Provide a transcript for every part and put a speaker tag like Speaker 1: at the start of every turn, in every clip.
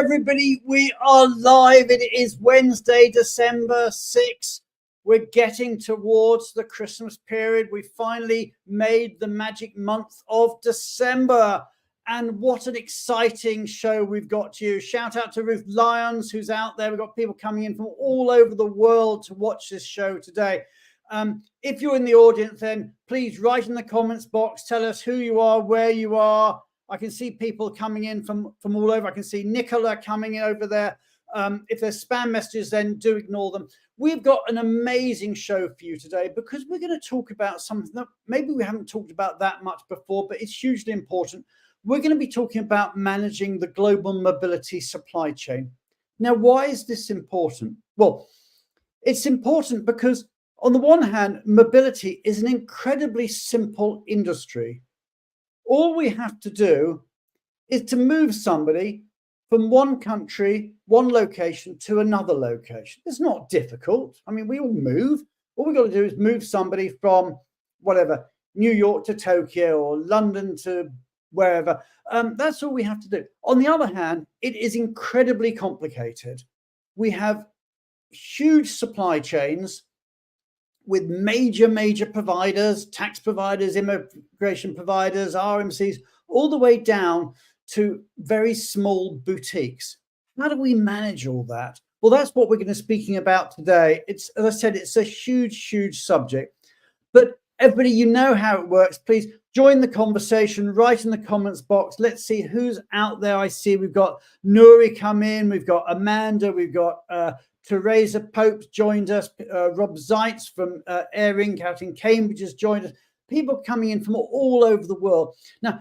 Speaker 1: everybody. We are live. It is Wednesday, December 6th. We're getting towards the Christmas period. We finally made the magic month of December. And what an exciting show we've got to you. Shout out to Ruth Lyons, who's out there. We've got people coming in from all over the world to watch this show today. If you're in the audience, then please write in the comments box. Tell us who you are, where you are. I can see people coming in from all over. I can see Nicola coming in over there. If there's spam messages, then do ignore them. We've got an amazing show for you today because we're going to talk about something that maybe we haven't talked about that much before, but it's hugely important. We're going to be talking about managing the global mobility supply chain. Now, why is this important? Well, it's important because on the one hand, mobility is an incredibly simple industry. All we have to do is to move somebody from one country, one location to another location. It's not difficult. I mean, we all move. All we've got to do is move somebody from whatever, New York to Tokyo or London to wherever. That's all we have to do. On the other hand, it is incredibly complicated. We have huge supply chains with major providers, tax providers, immigration providers, RMCs, all the way down to very small boutiques. How do we manage all that? Well, that's what we're going to be speaking about today. It's, as I said, it's a huge subject. But everybody, you know how it works. Please join the conversation, write in the comments box. Let's see who's out there. I see we've got Nuri come in, we've got Amanda, we've got Teresa Pope joined us. Rob Zeitz from Air Inc. out in Cambridge has joined us. People coming in from all over the world. Now,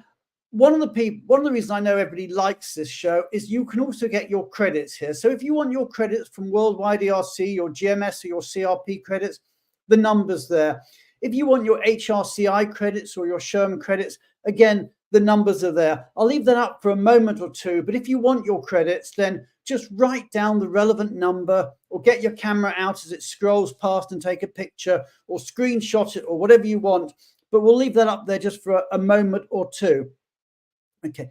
Speaker 1: one of the reasons I know everybody likes this show is you can also get your credits here. So if you want your credits from Worldwide ERC, your GMS or your CRP credits, the number's there. If you want your HRCI credits or your Sherman credits, again, the numbers are there. I'll leave that up for a moment or two, but if you want your credits, then just write down the relevant number or get your camera out as it scrolls past and take a picture or screenshot it or whatever you want. But we'll leave that up there just for a moment or two. Okay.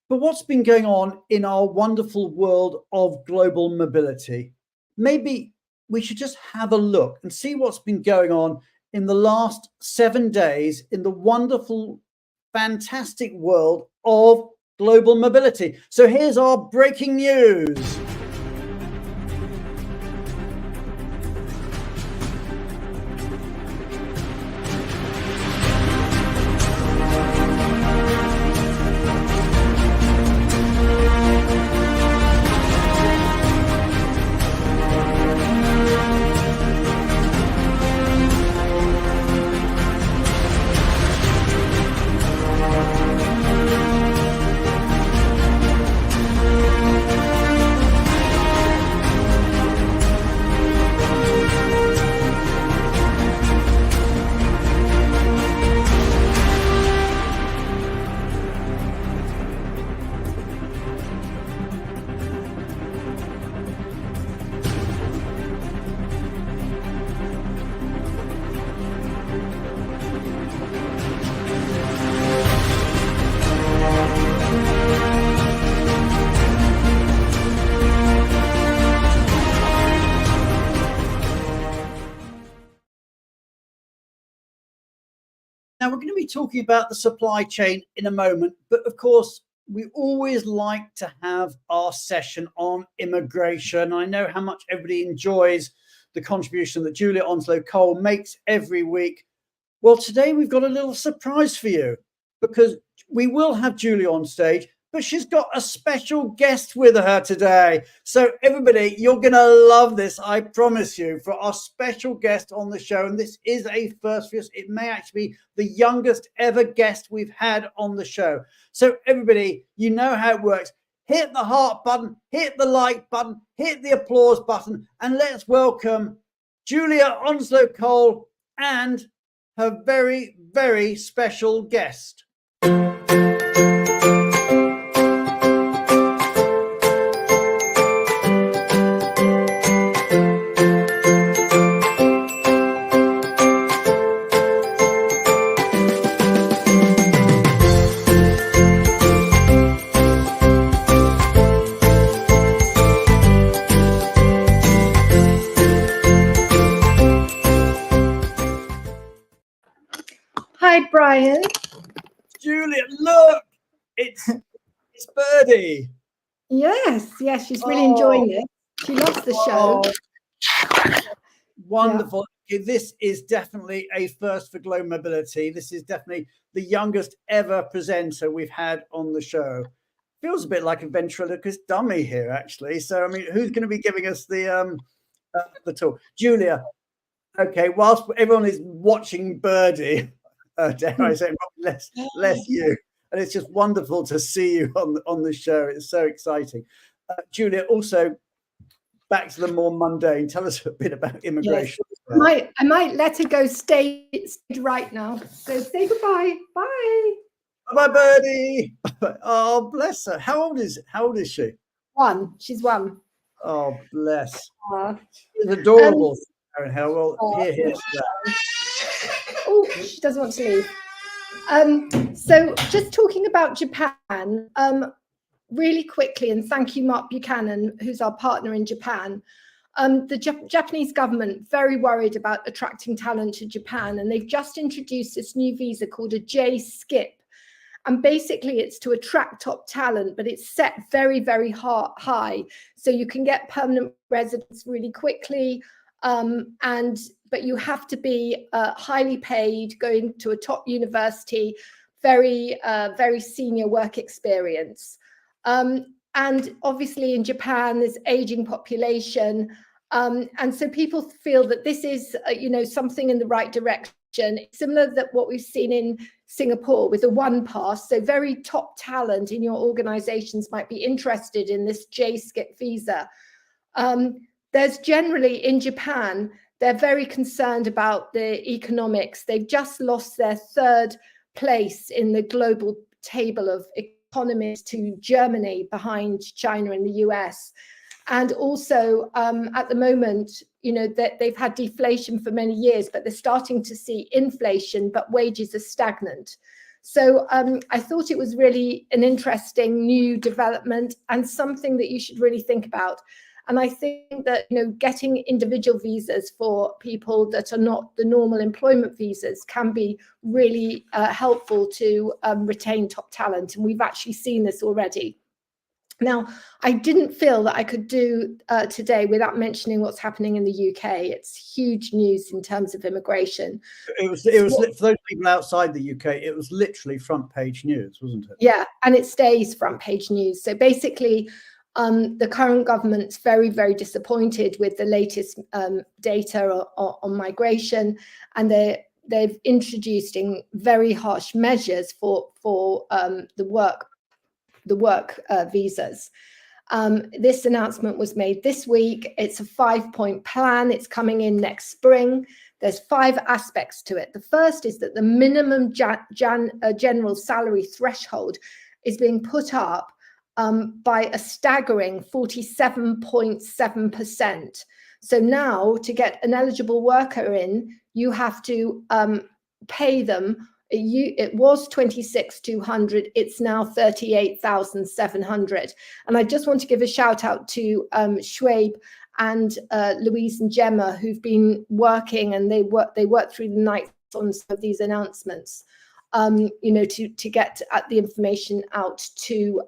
Speaker 1: But what's been going on in our wonderful world of global mobility? Maybe we should just have a look and see what's been going on in the last 7 days in the wonderful, fantastic world of global mobility. So here's our breaking news. Now, we're going to be talking about the supply chain in a moment, but of course, we always like to have our session on immigration. I know how much everybody enjoys the contribution that Julia Onslow-Cole makes every week. Well, today we've got a little surprise for you because we will have Julia on stage, but she's got a special guest with her today. So everybody, you're going to love this, I promise you, for our special guest on the show. And this is a first for us. It may actually be the youngest ever guest we've had on the show. So everybody, you know how it works. Hit the heart button, hit the like button, hit the applause button, and let's welcome Julia Onslow-Cole and her very special guest.
Speaker 2: Hi, Brian.
Speaker 1: Julia, look, it's Birdie.
Speaker 2: Yes, she's really enjoying it. She loves the show.
Speaker 1: Wonderful. Yeah. This is definitely a first for Glow Mobility. This is definitely the youngest ever presenter we've had on the show. Feels a bit like a ventriloquist dummy here, actually. So, I mean, who's going to be giving us the talk? Julia. Okay, whilst everyone is watching Birdie, dare I say, less you, and it's just wonderful to see you on the show. It's so exciting. Julia, also back to the more mundane. Tell us a bit about immigration.
Speaker 2: Yes. I might let her go stage right now. So say goodbye. Bye.
Speaker 1: Bye, Birdie. Oh, bless her. How old is she?
Speaker 2: 1. She's 1.
Speaker 1: Oh, bless. She's adorable. Well, here.
Speaker 2: Oh, she doesn't want to leave. So just talking about Japan, really quickly, and thank you, Mark Buchanan, who's our partner in Japan. The Japanese government very worried about attracting talent to Japan, and they've just introduced this new visa called a J-skip. And basically it's to attract top talent, but it's set very, very high. So you can get permanent residence really quickly. But you have to be highly paid, going to a top university, very senior work experience. And obviously in Japan, there's aging population. And so people feel that this is, something in the right direction. It's similar to what we've seen in Singapore with the one pass. So very top talent in your organizations might be interested in this J-skip visa. There's generally in Japan, they're very concerned about the economics. They've just lost their 3rd place in the global table of economies to Germany, behind China and the US. And also at the moment, that they've had deflation for many years, but they're starting to see inflation, but wages are stagnant. So I thought it was really an interesting new development and something that you should really think about. And I think that, getting individual visas for people that are not the normal employment visas can be really helpful to retain top talent. And we've actually seen this already. Now, I didn't feel that I could do today without mentioning what's happening in the UK. It's huge news in terms of immigration.
Speaker 1: It was for those people outside the UK, it was literally front page news, wasn't it?
Speaker 2: Yeah, and it stays front page news. So basically, the current government's very, very disappointed with the latest data on migration, and they've introduced very harsh measures for the work visas. This announcement was made this week. It's a 5-point plan. It's coming in next spring. There's 5 aspects to it. The first is that the minimum general salary threshold is being put up by a staggering 47.7%. So now to get an eligible worker in, you have to pay them. It was 26,200. It's now 38,700. And I just want to give a shout out to Schwabe and Louise and Gemma, who've been working, and they work through the night on some of these announcements. To get the information out to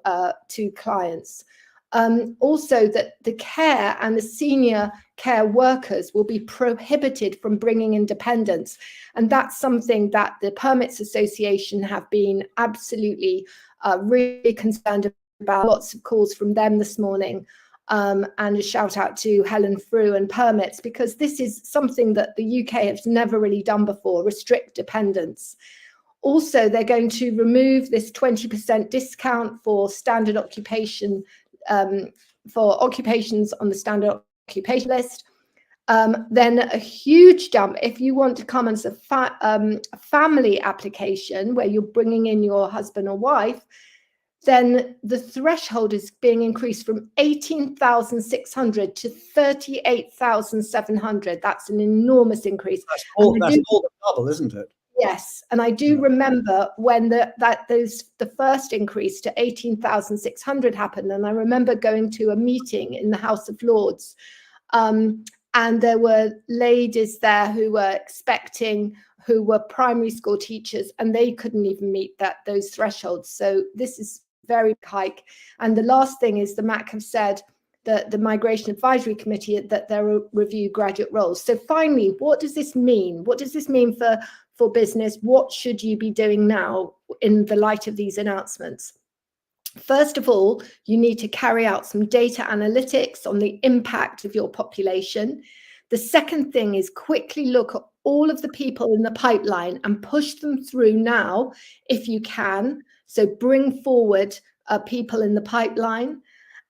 Speaker 2: clients. Also, that the care and the senior care workers will be prohibited from bringing in dependents. And that's something that the Permits Association have been absolutely really concerned about. Lots of calls from them this morning. And a shout out to Helen Frew and Permits, because this is something that the UK has never really done before, restrict dependents. Also, they're going to remove this 20% discount for standard occupation, for occupations on the standard occupation list. Then a huge jump if you want to come as a family application where you're bringing in your husband or wife, then the threshold is being increased from 18,600 to 38,700. That's an enormous increase.
Speaker 1: That's more than double, isn't it?
Speaker 2: Yes, and I do remember when the first increase to 18,600 happened, and I remember going to a meeting in the House of Lords, and there were ladies there who were expecting, who were primary school teachers, and they couldn't even meet those thresholds. So this is very hike. And the last thing is the MAC have said that the Migration Advisory Committee that they'll review graduate roles. So finally, what does this mean? What does this mean for business? What should you be doing now in the light of these announcements? First of all, you need to carry out some data analytics on the impact of your population. The second thing is quickly look at all of the people in the pipeline and push them through now if you can. So bring forward people in the pipeline.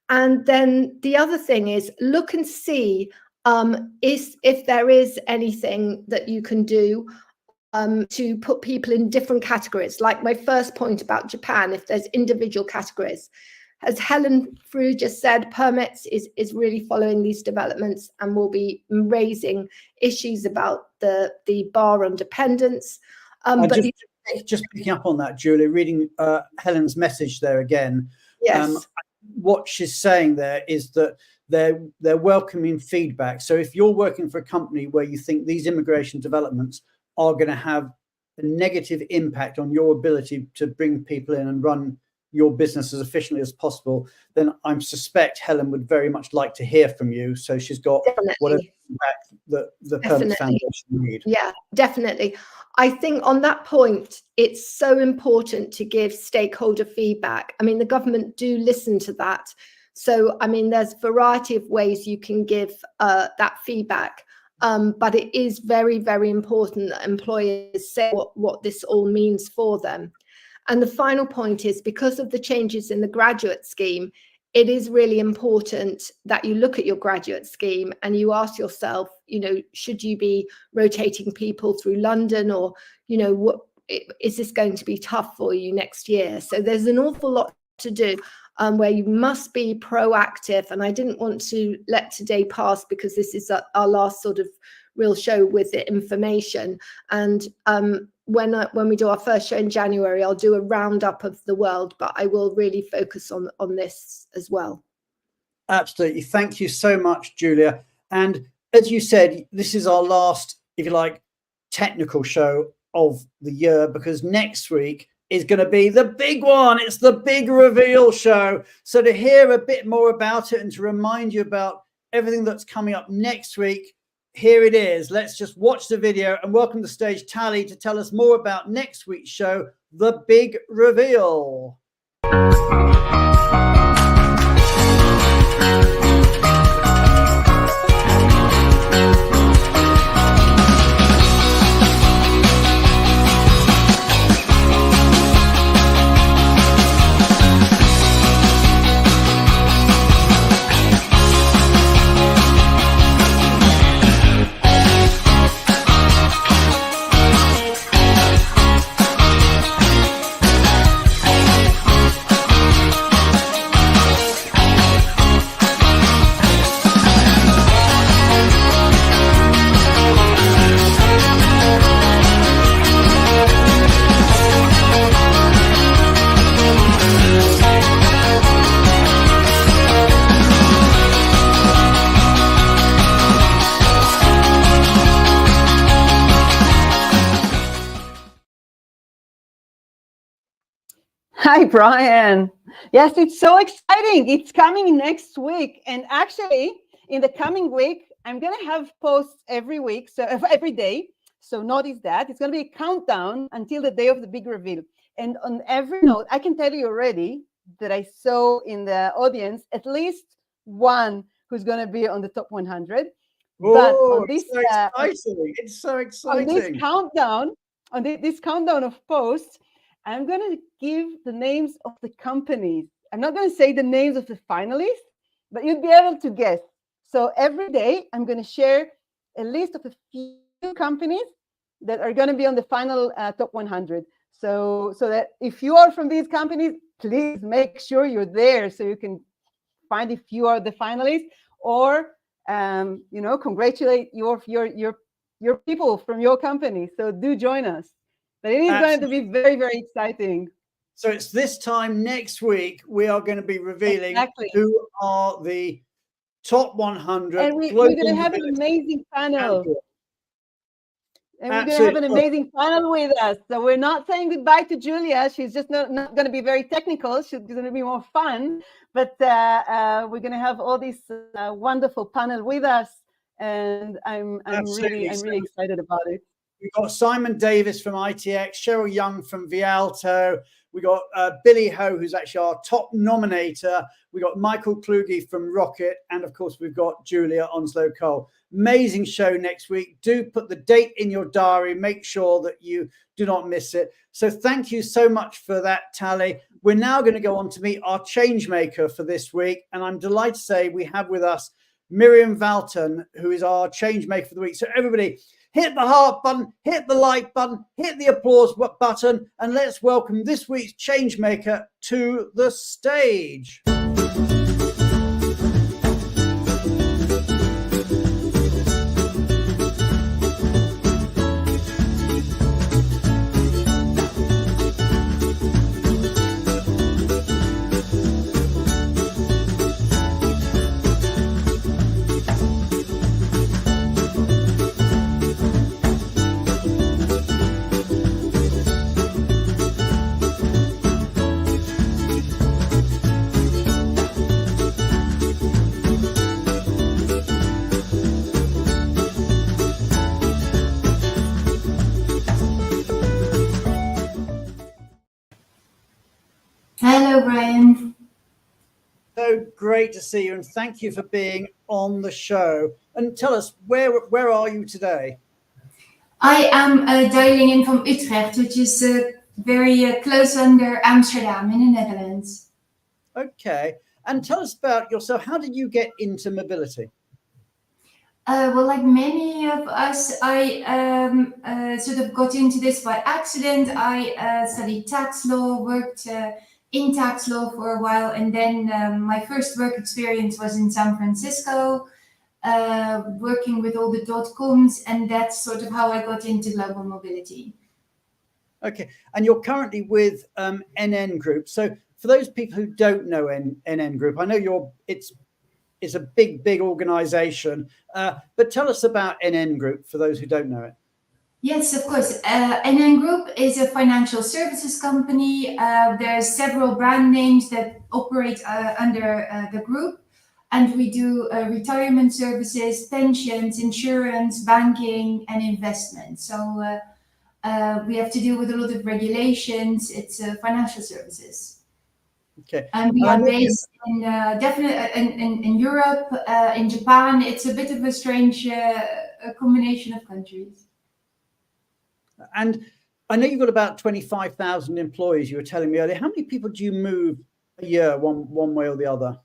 Speaker 2: And then the other thing is look and see if there is anything that you can do to put people in different categories. Like my first point about Japan, if there's individual categories. As Helen Frew just said, permits is really following these developments and will be raising issues about the bar on dependents.
Speaker 1: Just picking up on that, Julia, reading Helen's message there again.
Speaker 2: Yes.
Speaker 1: What she's saying there is that they're welcoming feedback. So if you're working for a company where you think these immigration developments are going to have a negative impact on your ability to bring people in and run your business as efficiently as possible, then I suspect Helen would very much like to hear from you. So she's got whatever feedback the Permit Foundation need.
Speaker 2: Yeah, definitely. I think on that point, it's so important to give stakeholder feedback. I mean, the government do listen to that. So, I mean, there's a variety of ways you can give that feedback. But it is very, very important that employers say what this all means for them. And the final point is, because of the changes in the graduate scheme, it is really important that you look at your graduate scheme and you ask yourself, should you be rotating people through London, or, what is this going to be tough for you next year? So there's an awful lot to do where you must be proactive. And I didn't want to let today pass because this is our last sort of real show with the information. And when we do our first show in January, I'll do a roundup of the world, but I will really focus on this as well.
Speaker 1: Absolutely. Thank you so much, Julia. And as you said, this is our last, if you like, technical show of the year, because next week is going to be the big one. It's the big reveal show. So to hear a bit more about it and to remind you about everything that's coming up next week, here it is. Let's just watch the video and welcome to stage Tally to tell us more about next week's show, The Big Reveal.
Speaker 3: Hi, Brian. Yes, it's so exciting. It's coming next week. And actually, in the coming week, I'm going to have posts every week, so every day. So notice that. It's going to be a countdown until the day of the big reveal. And on every note, I can tell you already that I saw in the audience at least one who's going to be on the top 100.
Speaker 1: Oh,
Speaker 3: but on this,
Speaker 1: so exciting. It's so exciting.
Speaker 3: On this countdown of posts, I'm going to give the names of the companies. I'm not going to say the names of the finalists, but you'll be able to guess. So every day, I'm going to share a list of a few companies that are going to be on the final top 100. So that if you are from these companies, please make sure you're there so you can find if you are the finalists, or congratulate your people from your company. So do join us. But it is going to be very, very exciting.
Speaker 1: So it's this time next week, we are going to be revealing who are the top 100.
Speaker 3: And we're going to have an amazing panel. And we're going to have an amazing panel with us. So we're not saying goodbye to Julia. She's just not going to be very technical. She's going to be more fun. But we're going to have all this wonderful panel with us. And I'm really excited about it.
Speaker 1: We've got Simon Davis from ITX, Cheryl Young from Vialto. We got Billy Ho, who's actually our top nominator. We got Michael Kluge from Rocket, and of course we've got Julia Onslow Cole. Amazing show next week. Do put the date in your diary. Make sure that you do not miss it. So thank you so much for that, Tally. We're now going to go on to meet our change maker for this week, and I'm delighted to say we have with us Miriam Valton, who is our change maker for the week. So everybody, hit the heart button, hit the like button, hit the applause button, and let's welcome this week's change maker to the stage.
Speaker 4: Hello, Brian.
Speaker 1: So great to see you, and thank you for being on the show. And tell us, where are you today?
Speaker 4: I am dialing in from Utrecht, which is very close under Amsterdam in the Netherlands.
Speaker 1: Okay. And tell us about yourself. How did you get into mobility?
Speaker 4: Well, like many of us, I sort of got into this by accident. I studied tax law, worked in tax law for a while, and then my first work experience was in San Francisco, working with all the .coms, and that's sort of how I got into global mobility.
Speaker 1: Okay, and you're currently with NN Group. So for those people who don't know NN Group, I know it's a big organization, but tell us about NN Group for those who don't know it.
Speaker 4: Yes, of course. NN Group is a financial services company. There are several brand names that operate under the group, and we do retirement services, pensions, insurance, banking, and investment. So we have to deal with a lot of regulations. It's financial services.
Speaker 1: Okay.
Speaker 4: And we are based in definitely in Europe, in Japan. It's a bit of a strange combination of countries.
Speaker 1: And I know you've got about 25,000 employees, you were telling me earlier. How many people do you move a year, one way or the other?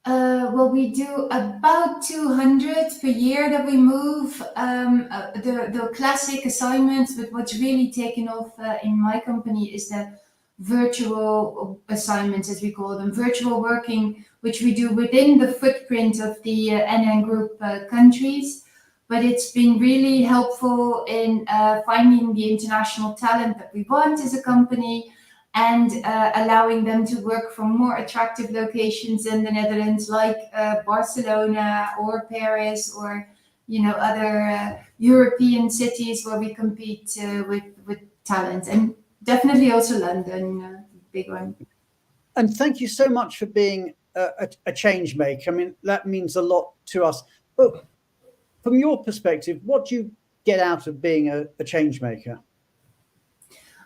Speaker 4: Well, we do about 200 per year that we move. The classic assignments, but what's really taken off in my company is the virtual assignments, as we call them, virtual working, which we do within the footprint of the NN Group countries. But it's been really helpful in finding the international talent that we want as a company, and allowing them to work from more attractive locations in the Netherlands, like Barcelona or Paris, or other European cities where we compete with talent, and definitely also London, big one.
Speaker 1: And thank you so much for being a change maker. I mean, that means a lot to us. But from your perspective, what do you get out of being a change maker?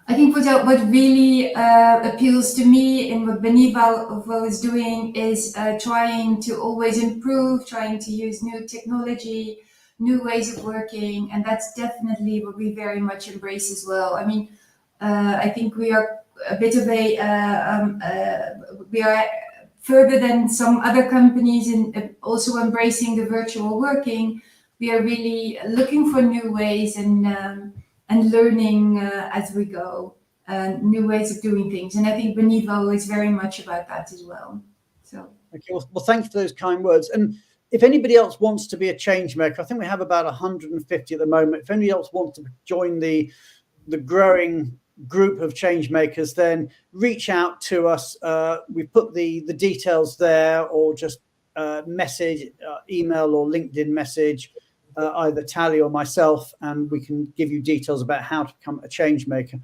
Speaker 4: I think what really appeals to me and what Benivo is doing is trying to always improve, trying to use new technology, new ways of working, and that's definitely what we very much embrace as well. I mean, I think we are a bit of we are further than some other companies in also embracing the virtual working. We are really looking for new ways and learning as we go, new ways of doing things. And I think Benivo is very much about that as well. So,
Speaker 1: okay, well, thank you for those kind words. And if anybody else wants to be a change maker, I think we have about 150 at the moment. If anybody else wants to join the growing group of change makers, then reach out to us. We put the details there, or just message, email or LinkedIn message either Tally or myself, and we can give you details about how to become a change maker.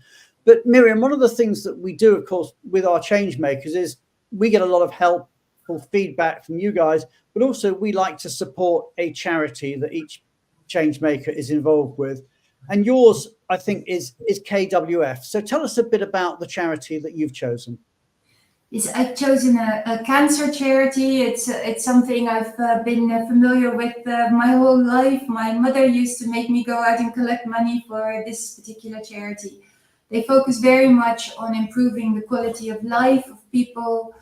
Speaker 1: But Miriam, one of the things that we do, of course, with our change makers is we get a lot of helpful feedback from you guys, but also we like to support a charity that each change maker is involved with. And yours, I think, is KWF. So tell us a bit about the charity that you've chosen.
Speaker 4: Yes, I've chosen a cancer charity. It's something I've been familiar with my whole life. My mother used to make me go out and collect money for this particular charity. They focus very much on improving the quality of life of people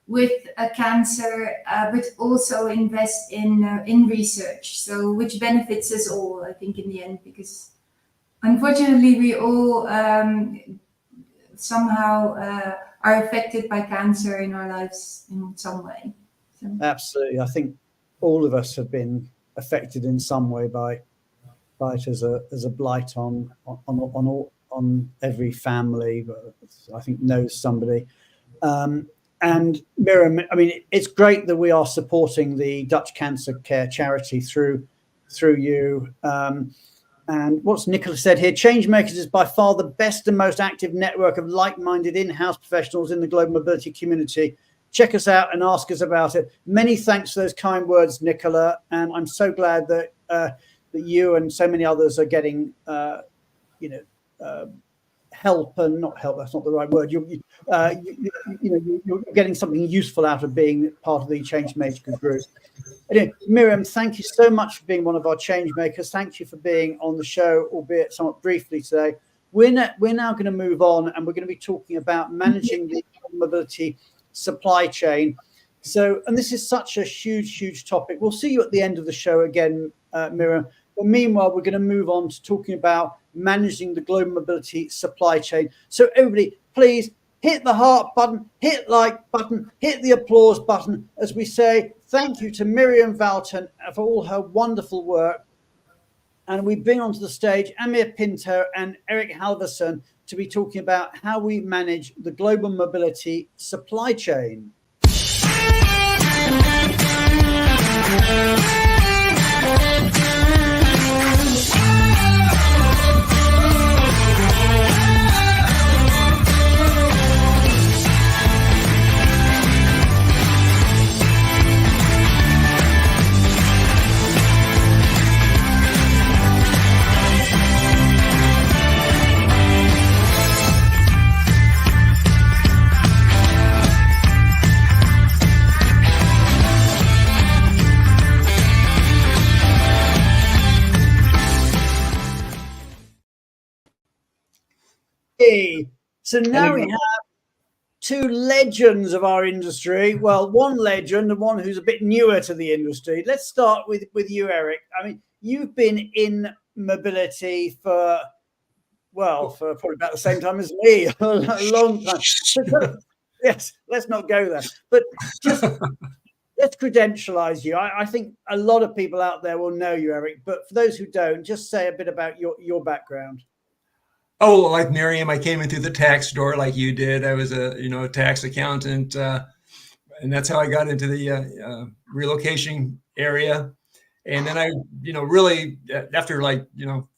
Speaker 4: with a cancer, but also invest in research. So which benefits us all, I think, in the end, because unfortunately we all somehow are affected by cancer in our lives in some way. So.
Speaker 1: Absolutely. I think all of us have been affected in some way by it as a blight on every family, I think knows somebody. And Miriam, I mean, it's great that we are supporting the Dutch Cancer Care charity through you. And what's Nicola said here, Changemakers is by far the best and most active network of like-minded in-house professionals in the global mobility community. Check us out and ask us about it. Many thanks for those kind words, Nicola. And I'm so glad that that you and so many others are getting, help, and not help, that's not the right word. You're getting something useful out of being part of the Changemakers group. Anyway, Miriam, thank you so much for being one of our change makers. Thank you for being on the show, albeit somewhat briefly today. We're now going to move on, and we're going to be talking about managing the mobility supply chain. So, and this is such a huge topic. We'll see you at the end of the show again, Miriam. But meanwhile, we're going to move on to talking about managing the global mobility supply chain. So everybody, please hit the heart button, hit like button, hit the applause button as we say thank you to Miriam Valton for all her wonderful work. And we bring onto the stage Amir Pinto and Eric Halverson to be talking about how we manage the global mobility supply chain. So now we have two legends of our industry. Well, one legend and one who's a bit newer to the industry. Let's start with you, Eric. I mean, you've been in mobility for probably about the same time as me, a long time. Yes, let's not go there. But just let's credentialize you. I think a lot of people out there will know you, Eric. But for those who don't, just say a bit about your background.
Speaker 5: Oh, like Miriam, I came in through the tax door like you did. I was a tax accountant, and that's how I got into the relocation area. And then I, really after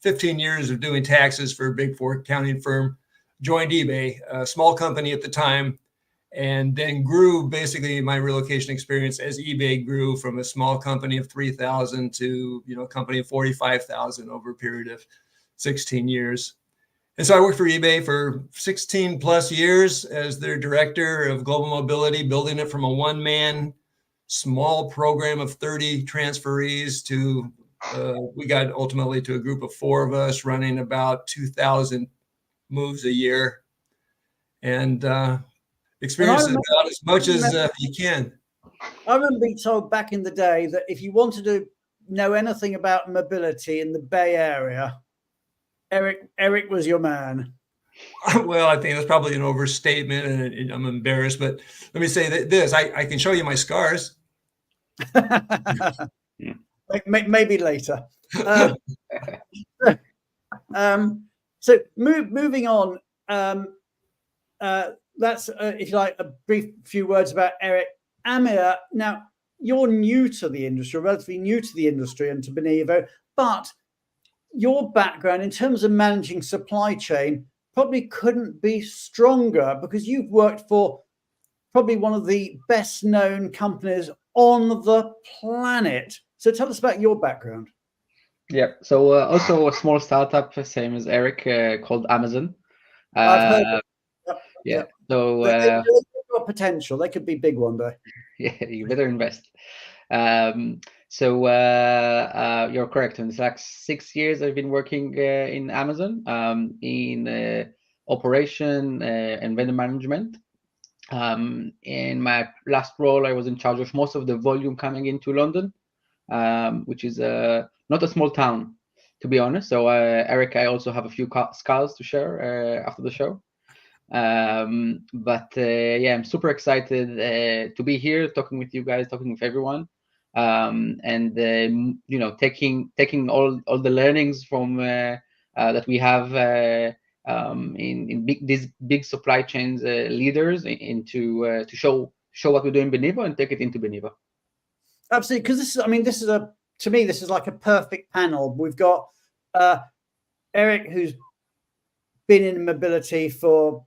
Speaker 5: 15 years of doing taxes for a Big Four accounting firm, joined eBay, a small company at the time, and then grew basically my relocation experience as eBay grew from a small company of 3,000 to a company of 45,000 over a period of 16 years. And so I worked for eBay for 16 plus years as their director of global mobility, building it from a one-man small program of 30 transferees to, we got ultimately to a group of 4 of us running about 2,000 moves a year, and experience about as much as you can.
Speaker 1: I remember being told back in the day that if you wanted to know anything about mobility in the Bay Area, Eric was your man.
Speaker 5: Well, I think that's probably an overstatement, and I'm embarrassed, but let me say this: I can show you my scars.
Speaker 1: Maybe later. So moving on. That's if you like a brief few words about Eric. Amir, now you're new to the industry, relatively new to the industry and to Benevo. but your background in terms of managing supply chain probably couldn't be stronger, because you've worked for probably one of the best known companies on the planet. So tell us about your background.
Speaker 6: Yeah, so also a small startup, same as Eric, called Amazon.
Speaker 1: I've heard of it.
Speaker 6: Yeah, so
Speaker 1: they've got potential. They could be big one day.
Speaker 6: yeah, you better invest. You're correct. In the last 6 years, I've been working in Amazon in operation and vendor management. In my last role, I was in charge of most of the volume coming into London, which is not a small town, to be honest. So, Eric, I also have a few scars to share after the show. Yeah, I'm super excited to be here, talking with you guys, talking with everyone, taking all the learnings from that we have in these big supply chains leaders to show what we do in Benivo and take it into Benivo.
Speaker 1: Absolutely, because to me, this is like a perfect panel. We've got Eric, who's been in mobility for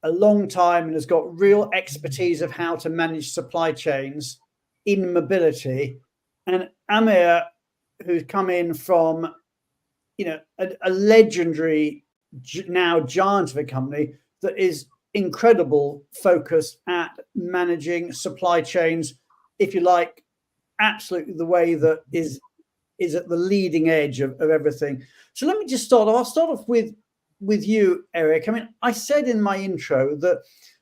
Speaker 1: a long time and has got real expertise of how to manage supply chains in mobility, and Amir, who's come in from a legendary now giant of a company that is incredible focus at managing supply chains, if you like, absolutely the way that is at the leading edge of everything. So let me just start off. I'll start off with you, Eric. I mean, I said in my intro that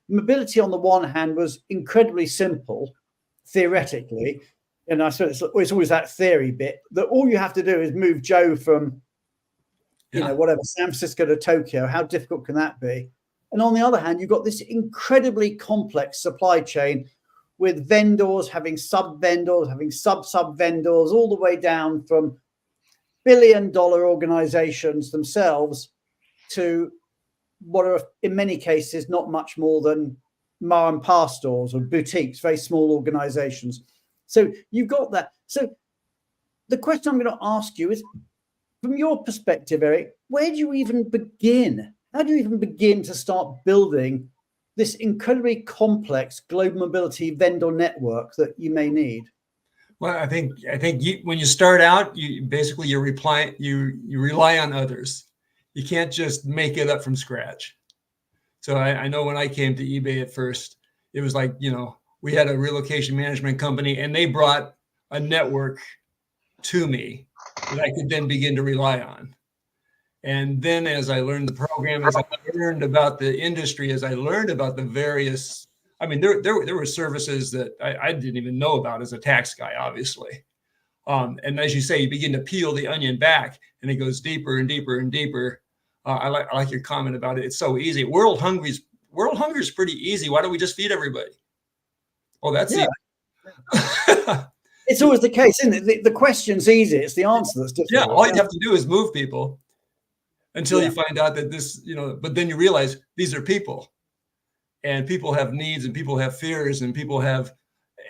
Speaker 1: mobility on the one hand was incredibly simple theoretically, and I suppose it's always that theory bit that all you have to do is move Joe from whatever, San Francisco to Tokyo. How difficult can that be? And on the other hand, you've got this incredibly complex supply chain with vendors having sub-vendors, having sub-vendors, all the way down from billion-dollar organizations themselves to what are in many cases not much more than ma and pa stores or boutiques, very small organizations. So you've got that. So the question I'm going to ask you is, from your perspective, Eric, where do you even begin? How do you even begin to start building this incredibly complex global mobility vendor network that you may need?
Speaker 5: Well, I think when you start out, you rely on others. You can't just make it up from scratch. So I know when I came to eBay at first, it was like, we had a relocation management company and they brought a network to me that I could then begin to rely on. And then as I learned the program, as I learned about the industry, as I learned about the various, there were services that I didn't even know about as a tax guy, obviously. And as you say, you begin to peel the onion back and it goes deeper and deeper and deeper. I like your comment about it. It's so easy. World hunger is pretty easy. Why don't we just feed everybody? Oh, that's easy.
Speaker 1: It's always the case, isn't it? The question's easy. It's the answer that's difficult.
Speaker 5: Yeah, all you have to do is move people until you find out that this, but then you realize these are people and people have needs and people have fears and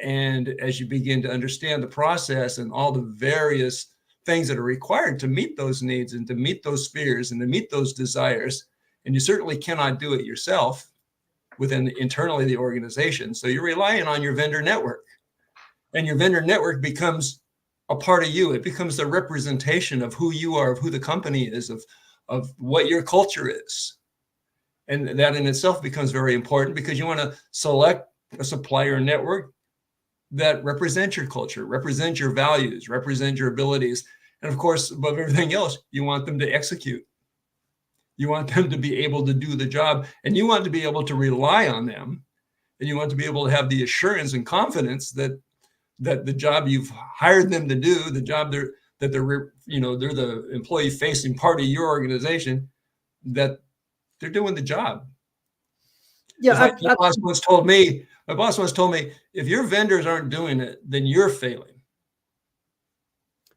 Speaker 5: and as you begin to understand the process and all the various things that are required to meet those needs and to meet those fears and to meet those desires, and you certainly cannot do it yourself within internally the organization. So you're relying on your vendor network, and your vendor network becomes a part of you. It becomes the representation of who you are, of who the company is, of what your culture is. And that in itself becomes very important because you want to select a supplier network that represents your culture, represents your values, represent your abilities. And of course, above everything else, you want them to execute. You want them to be able to do the job, and you want to be able to rely on them. And you want to be able to have the assurance and confidence that the job you've hired them to do, the job they're the employee facing part of your organization, that they're doing the job. Yeah. My boss once told me, if your vendors aren't doing it, then you're failing.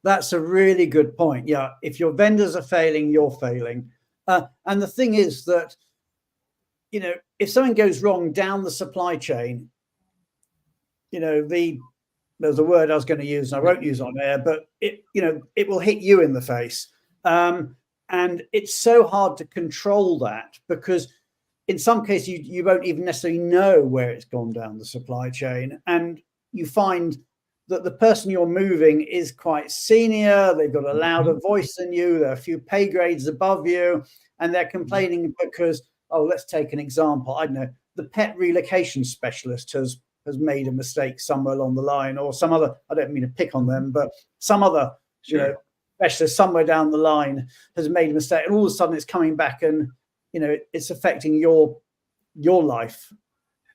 Speaker 1: That's a really good point. Yeah. If your vendors are failing, you're failing. And the thing is that, if something goes wrong down the supply chain, the there's a word I was going to use and I won't use on air, but it will hit you in the face. And it's so hard to control that, because in some cases you won't even necessarily know where it's gone down the supply chain. And you find that the person you're moving is quite senior, they've got a louder voice than you, they're a few pay grades above you, and they're complaining because, oh, let's take an example. I don't know, the pet relocation specialist has made a mistake somewhere along the line, or some other, I don't mean to pick on them, but some other, specialist somewhere down the line has made a mistake, and all of a sudden it's coming back and, it's affecting your life.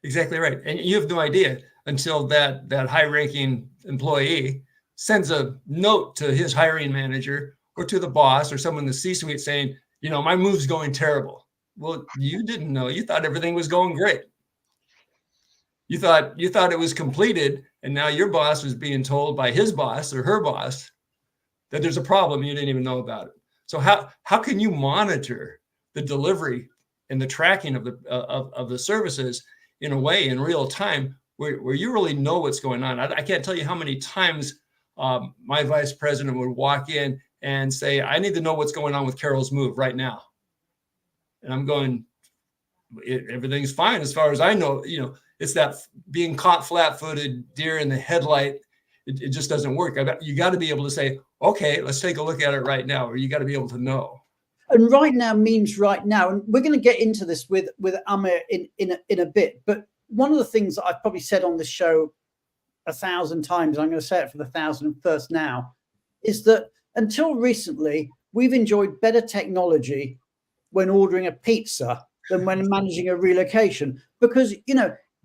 Speaker 5: Exactly right. And you have no idea until that high-ranking employee sends a note to his hiring manager or to the boss or someone in the C-suite saying, my move's going terrible. Well, you didn't know. You thought everything was going great. You thought it was completed, and now your boss was being told by his boss or her boss that there's a problem. You didn't even know about it. So how can you monitor the delivery and the tracking of the services in a way in real time where you really know what's going on? I can't tell you how many times my vice president would walk in and say, I need to know what's going on with Carol's move right now. And I'm going, everything's fine as far as I know. It's that being caught flat-footed, deer in the headlight. It just doesn't work. You got to be able to say, okay, let's take a look at it right now, or you got to be able to know.
Speaker 1: And right now means right now. And we're going to get into this with Amir in a bit. But one of the things that I've probably said on this show 1,000 times, I'm going to say it for the 1,001st now, is that until recently, we've enjoyed better technology when ordering a pizza than when managing a relocation. Because,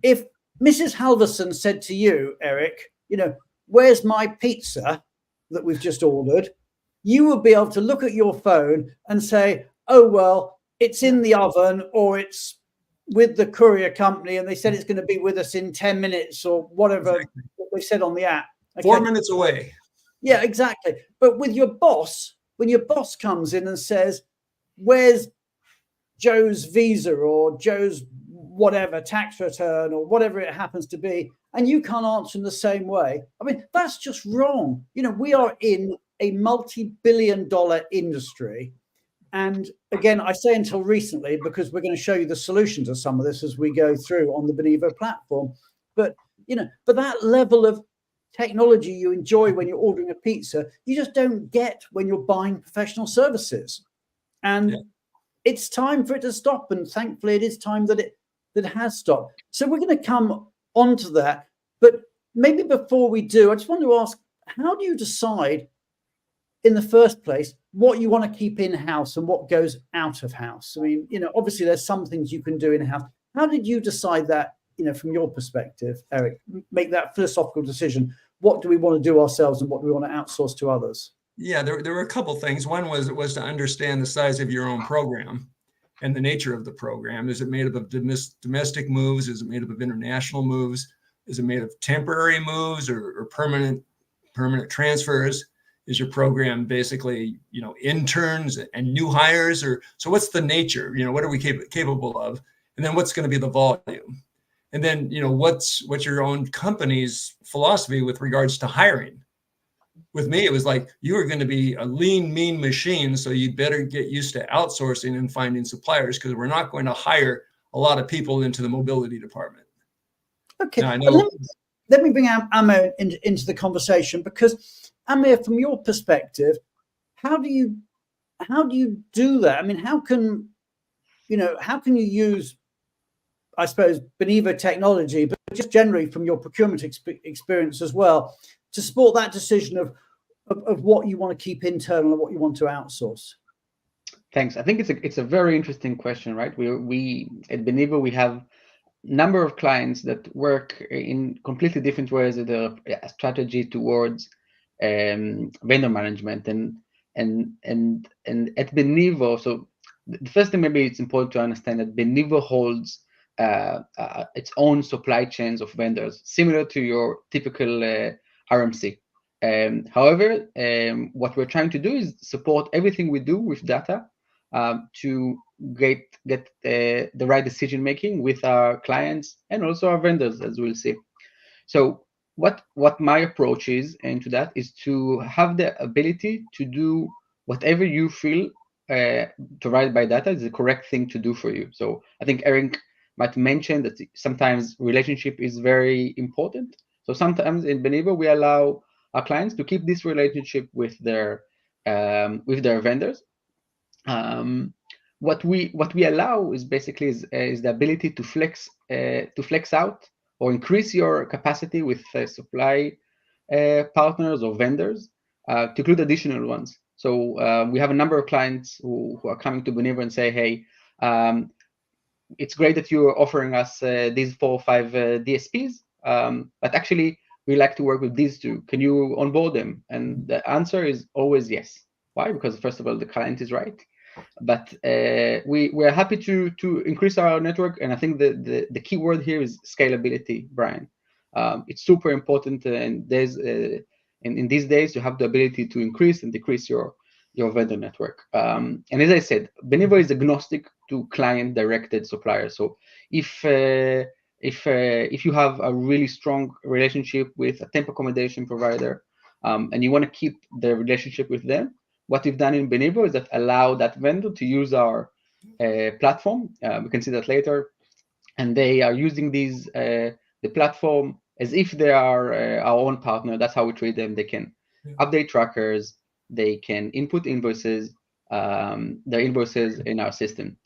Speaker 1: if Mrs. Halverson said to you, Eric, where's my pizza that we've just ordered? You would be able to look at your phone and say, oh, well, it's in the oven, or it's with the courier company, and they said it's going to be with us in 10 minutes or whatever they said on the app.
Speaker 5: Okay. 4 minutes away.
Speaker 1: Yeah, exactly. But with your boss, when your boss comes in and says, where's Joe's visa or Joe's whatever tax return or whatever it happens to be, and you can't answer in the same way, I mean, that's just wrong. We are in a multi-billion-dollar industry. And again, I say until recently, because we're going to show you the solution to some of this as we go through on the Benevo platform. But, but that level of technology you enjoy when you're ordering a pizza, you just don't get when you're buying professional services. And it's time for it to stop. And thankfully, it is time that it has stopped. So we're going to come onto that. But maybe before we do, I just want to ask, how do you decide in the first place what you want to keep in-house and what goes out of house? I mean, obviously there's some things you can do in-house. How did you decide that, from your perspective, Eric, make that philosophical decision? What do we want to do ourselves and what do we want to outsource to others?
Speaker 5: Yeah, there were a couple things. One was to understand the size of your own program and the nature of the program. Is it made up of domestic moves? Is it made up of international moves? Is it made of temporary moves or permanent transfers? Is your program basically, interns and new hires? Or so what's the nature? What are we capable of? And then what's going to be the volume? And then, what's your own company's philosophy with regards to hiring? With me, it was like, you are going to be a lean, mean machine, so you better get used to outsourcing and finding suppliers, because we're not going to hire a lot of people into the mobility department.
Speaker 1: Okay,
Speaker 5: now, I know.
Speaker 1: Let me bring Amir into the conversation, because Amir, from your perspective, how do you do that? I mean, how can you use, I suppose, Benevo technology, but just generally from your procurement experience as well, to support that decision of what you want to keep internal and what you want to outsource?
Speaker 6: Thanks. I think it's a very interesting question, right? We at Benevo, we have number of clients that work in completely different ways with a strategy towards vendor management and at Benevo. So the first thing, maybe it's important to understand that Benevo holds its own supply chains of vendors, similar to your typical RMC. However, what we're trying to do is support everything we do with data to get the right decision making with our clients and also our vendors, as we'll see. So what my approach is into that is to have the ability to do whatever you feel provided by data is the correct thing to do for you. So I think Eric might mention that sometimes relationship is very important. So sometimes in Benevo, we allow our clients to keep this relationship with their vendors. What we allow is basically is the ability to flex out or increase your capacity with supply partners or vendors to include additional ones. So we have a number of clients who are coming to Benevo and say, hey, it's great that you are offering us these 4 or 5 DSPs, but actually we like to work with these 2. Can you onboard them? And the answer is always yes. Why? Because first of all, the client is right. But we're happy to increase our network, and I think the key word here is scalability, Brian. It's super important, and there's in these days you have the ability to increase and decrease your vendor network. And as I said, Benevo is agnostic to client-directed suppliers. So if you have a really strong relationship with a temp accommodation provider, and you want to keep the relationship with them, what we've done in Benevo is that allow that vendor to use our platform. We can see that later, and they are using the platform as if they are our own partner. That's how we treat them. They can update trackers, they can input invoices, their invoices in our system.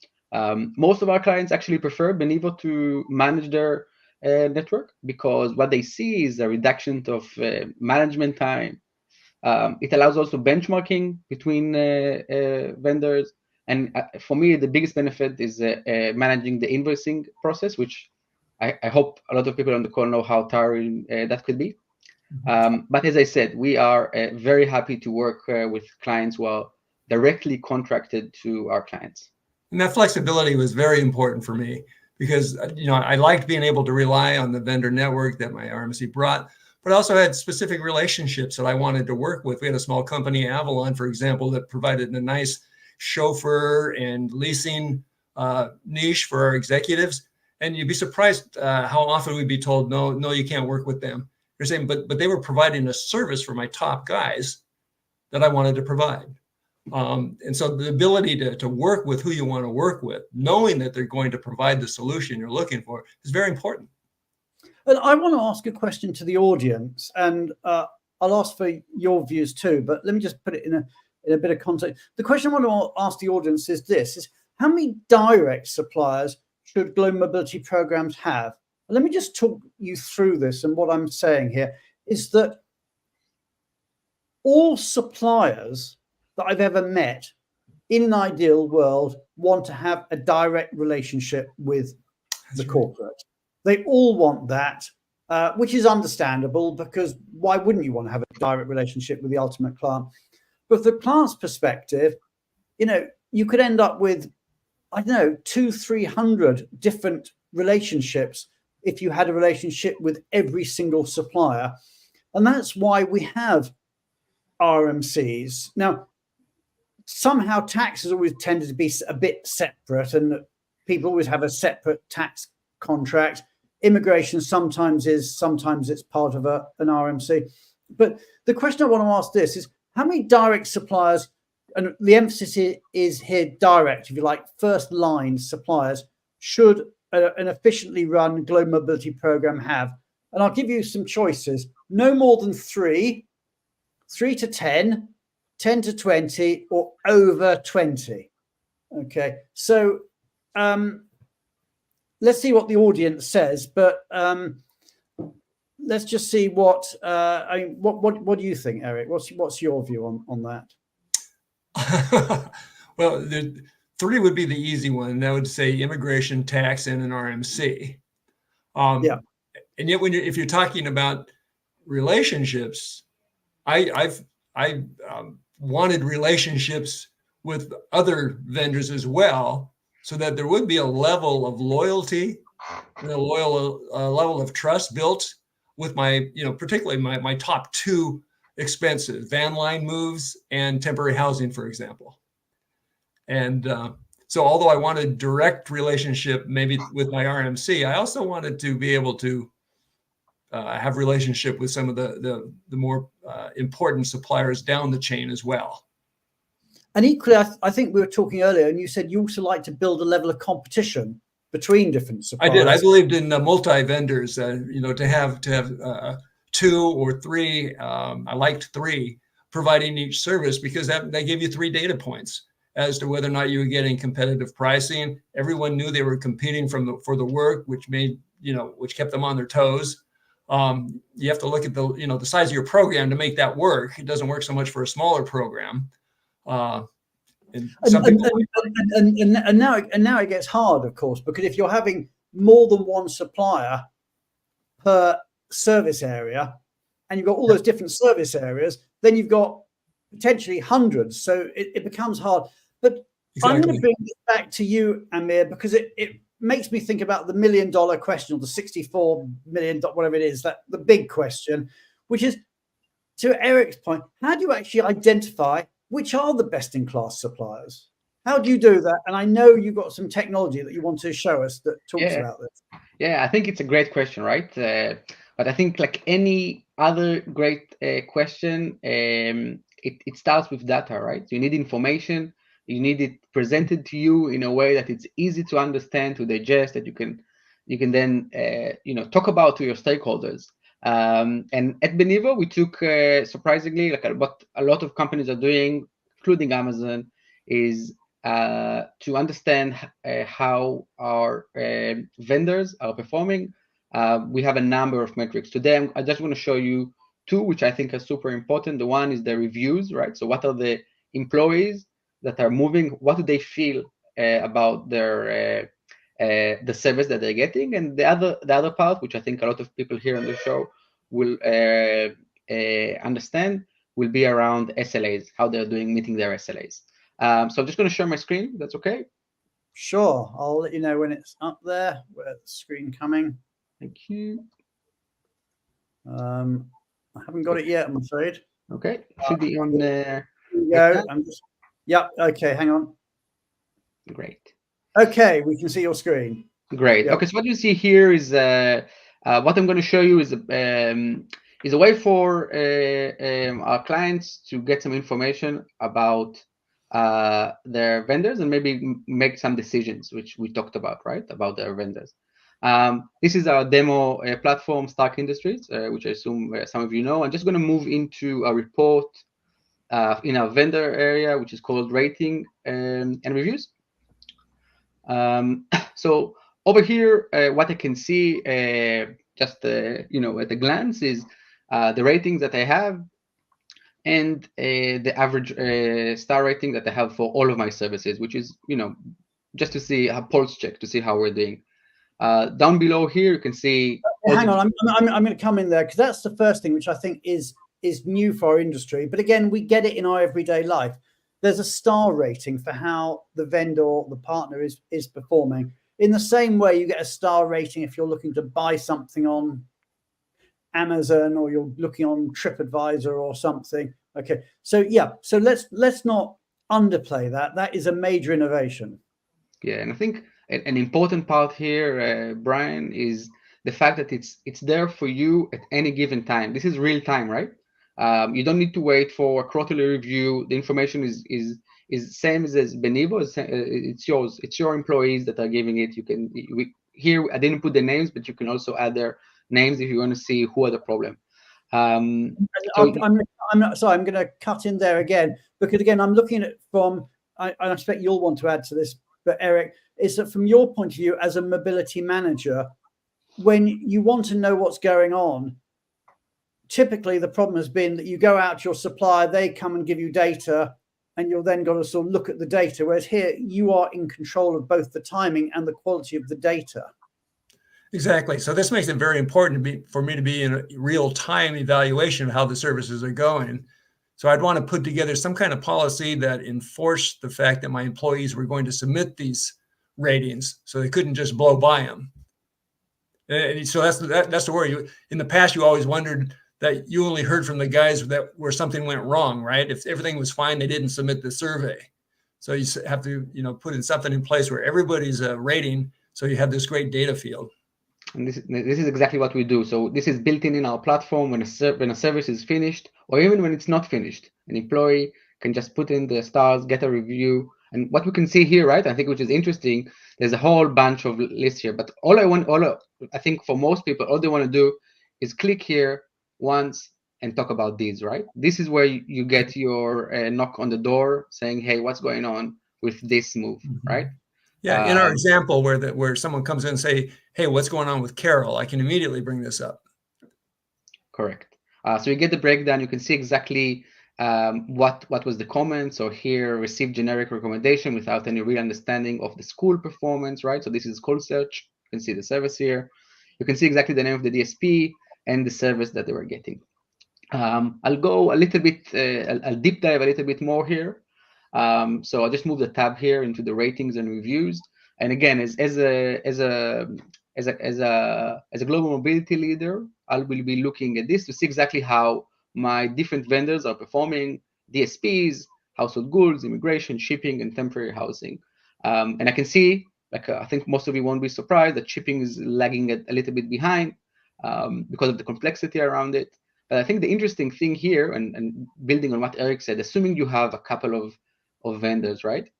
Speaker 6: Most of our clients actually prefer Benevo to manage their network, because what they see is a reduction of management time. It allows also benchmarking between vendors. And for me, the biggest benefit is managing the invoicing process, which I hope a lot of people on the call know how tiring that could be. But as I said, we are very happy to work with clients who are directly contracted to our clients.
Speaker 5: And that flexibility was very important for me, because I liked being able to rely on the vendor network that my RMC brought, but I also had specific relationships that I wanted to work with. We had a small company, Avalon, for example, that provided a nice chauffeur and leasing niche for our executives. And you'd be surprised how often we'd be told, no, you can't work with them. You're saying, but they were providing a service for my top guys that I wanted to provide. And so the ability to work with who you want to work with, knowing that they're going to provide the solution you're looking for, is very important.
Speaker 1: And I want to ask a question to the audience, and I'll ask for your views too, but let me just put it in a bit of context. The question I want to ask the audience is this: how many direct suppliers should global mobility programs have? And let me just talk you through this. And what I'm saying here is that all suppliers that I've ever met in an ideal world want to have a direct relationship with the corporate. They all want that, which is understandable, because why wouldn't you want to have a direct relationship with the ultimate client? But from the client's perspective, you could end up with, 200-300 different relationships if you had a relationship with every single supplier. And that's why we have RMCs. Now, somehow tax has always tended to be a bit separate, and people always have a separate tax contract. Immigration sometimes it's part of an RMC. But the question I want to ask this is, how many direct suppliers, and the emphasis is here direct, if you like, first line suppliers, should an efficiently run global mobility program have? And I'll give you some choices: no more than 3 to 10, 10 to 20, or over 20. Okay, so let's see what the audience says, but let's just see what do you think, Eric? What's your view on that?
Speaker 5: Well, 3 would be the easy one. That would say immigration, tax, and an RMC. Yeah. And yet, if you're talking about relationships, I've wanted relationships with other vendors as well, so that there would be a level of loyalty and a level of trust built with particularly my top 2 expenses: van line moves and temporary housing, for example. And so although I wanted direct relationship maybe with my RMC, I also wanted to be able to have relationship with some of the more important suppliers down the chain as well.
Speaker 1: And equally, I think we were talking earlier, and you said you also like to build a level of competition between different suppliers.
Speaker 5: I did. I believed in multi-vendors. To have 2 or 3. I liked 3 providing each service, because they gave you 3 data points as to whether or not you were getting competitive pricing. Everyone knew they were competing for the work, which kept them on their toes. You have to look at the size of your program to make that work. It doesn't work so much for a smaller program. And now it gets hard, of course, because if you're having more than one supplier per service area, and you've got all those different service areas, then you've got potentially hundreds. So it becomes hard. But exactly. I'm going to bring this back to you, Amir, because it makes me think about the $1 million question, or the $64 million, whatever it is, that the big question, which is, to Eric's point, how do you actually identify which are the best-in-class suppliers? How do you do that? And I know you've got some technology that you want to show us that talks about this.
Speaker 6: Yeah, I think it's a great question, right? But I think, like any other great question, it starts with data, right? You need information. You need it presented to you in a way that it's easy to understand, to digest, that you can then talk about to your stakeholders. And at Benivo, we took surprisingly, like what a lot of companies are doing, including Amazon, is to understand how our vendors are performing. We have a number of metrics. Today, I just want to show you 2, which I think are super important. The one is the reviews, right? So what are the employees that are moving? What do they feel about their the service that they're getting? And the other part, which I think a lot of people here on the show will understand, will be around SLAs, how they're doing meeting their SLAs. So I'm just going to share my screen. That's okay?
Speaker 1: Sure. I'll let you know when it's up there. Where's the screen coming?
Speaker 6: Thank you.
Speaker 1: I haven't got it yet, I'm afraid.
Speaker 6: Okay. Should be on there.
Speaker 1: Here we go. Yep. Okay. Hang on.
Speaker 6: Great.
Speaker 1: Okay. We can see your screen.
Speaker 6: Great. Yep. Okay. So what you see here is what I'm going to show you is a way for our clients to get some information about their vendors and maybe make some decisions, which we talked about, right? About their vendors. This is our demo platform, Stark Industries, which I assume some of you know. I'm just going to move into a report in our vendor area, which is called rating and reviews. So over here, what I can see just at a glance is the ratings that I have and the average star rating that I have for all of my services, which is just to see a pulse check to see how we're doing. Down below here, you can see.
Speaker 1: Hang on, I'm going to come in there because that's the first thing which I think is new for our industry. But again, we get it in our everyday life. There's a star rating for how the vendor or the partner is performing. In the same way, you get a star rating if you're looking to buy something on Amazon or you're looking on TripAdvisor or something. Okay, so yeah, so let's not underplay that. That is a major innovation.
Speaker 6: Yeah, and I think an important part here, Brian, is the fact that it's there for you at any given time. This is real time, right? You don't need to wait for a quarterly review. The information is same as Benivo. It's yours. It's your employees that are giving it. You can here. I didn't put the names, but you can also add their names if you want to see who are the problem.
Speaker 1: I'm sorry. I'm going to cut in there again because again, I'm looking at I expect you'll want to add to this, but Eric, is that from your point of view as a mobility manager, when you want to know what's going on, typically the problem has been that you go out to your supplier, they come and give you data, and you're then got to sort of look at the data. Whereas here, you are in control of both the timing and the quality of the data.
Speaker 5: Exactly. So this makes it very important for me to be in a real-time evaluation of how the services are going. So I'd want to put together some kind of policy that enforced the fact that my employees were going to submit these ratings, so they couldn't just blow by them. And so that's the worry. In the past, you always wondered that you only heard from the guys where something went wrong, right? If everything was fine, they didn't submit the survey. So you have to put in something in place where everybody's rating, so you have this great data field.
Speaker 6: And this is exactly what we do. So this is built in our platform. When a service is finished, or even when it's not finished, an employee can just put in the stars, get a review. And what we can see here, right, I think, which is interesting, there's a whole bunch of lists here. But I think for most people, all they want to do is click here once and talk about these, right? This is where you get your knock on the door saying, hey, what's going on with this move, right?
Speaker 5: Yeah, in our example where someone comes in and say, hey, what's going on with Carol? I can immediately bring this up.
Speaker 6: Correct. So you get the breakdown. You can see exactly what was the comment. So here, received generic recommendation without any real understanding of the school performance, right? So this is call search. You can see the service here. You can see exactly the name of the DSP and the service that they were getting. I'll go a little bit, I'll deep dive a little bit more here. So I'll just move the tab here into the ratings and reviews. And again, as a global mobility leader, I will be looking at this to see exactly how my different vendors are performing: DSPs, household goods, immigration, shipping, and temporary housing. And I can see, like, I think most of you won't be surprised that shipping is lagging a little bit behind because of the complexity around it. But I think the interesting thing here, and building on what Eric said, assuming you have a couple of vendors, right?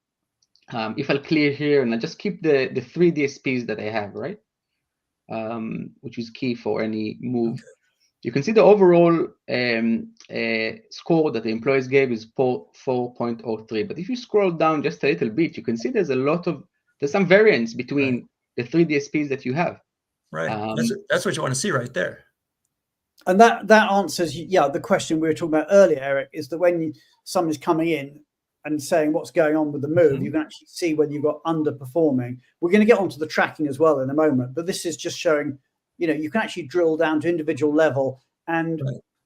Speaker 6: If I'll clear here and I just keep the 3 DSPs that I have, right? Which is key for any move. You can see the overall score that the employees gave is 4.03. But if you scroll down just a little bit, you can see there's some variance between the 3 DSPs that you have.
Speaker 5: Right. That's what you want to see right there.
Speaker 1: And that answers, the question we were talking about earlier, Eric, is that when someone's coming in and saying what's going on with the move, you can actually see whether you've got underperforming. We're going to get onto the tracking as well in a moment, but this is just showing, you can actually drill down to individual level, and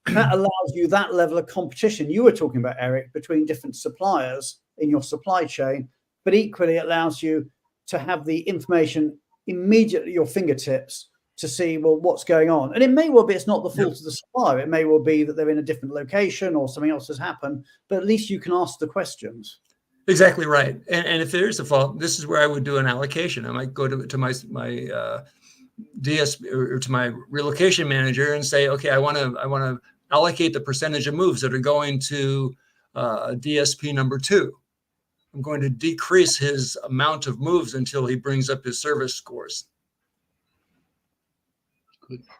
Speaker 1: that allows you that level of competition you were talking about, Eric, between different suppliers in your supply chain, but equally it allows you to have the information immediately at your fingertips to see, well, what's going on. And it may well be it's not the fault of the supplier. It may well be that they're in a different location or something else has happened, but at least you can ask the questions.
Speaker 5: Exactly right. And if there is a fault, this is where I would do an allocation. I might go to my DS or to my relocation manager and say, okay, I want to allocate the percentage of moves that are going to DSP number 2. I'm going to decrease his amount of moves until he brings up his service scores.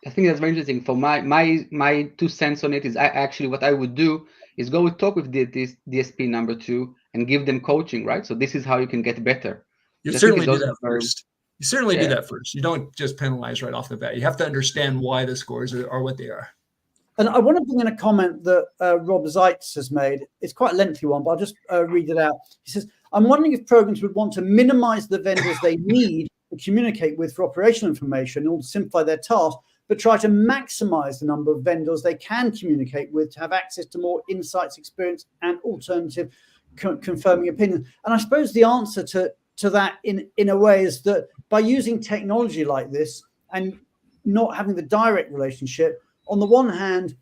Speaker 6: I think that's very interesting. For my 2 cents on it is actually what I would do is go and talk with this DSP number 2 and give them coaching, right? So this is how you can get better.
Speaker 5: You certainly do that first. You certainly do that first. You don't just penalize right off the bat. You have to understand why the scores are what they are.
Speaker 1: And I want to bring in a comment that Rob Zeitz has made. It's quite a lengthy one, but I'll just read it out. He says, I'm wondering if programs would want to minimize the vendors they need to communicate with for operational information in order to simplify their task, but try to maximize the number of vendors they can communicate with to have access to more insights, experience, and alternative confirming opinions. And I suppose the answer to that in a way is that by using technology like this and not having the direct relationship, on the one hand,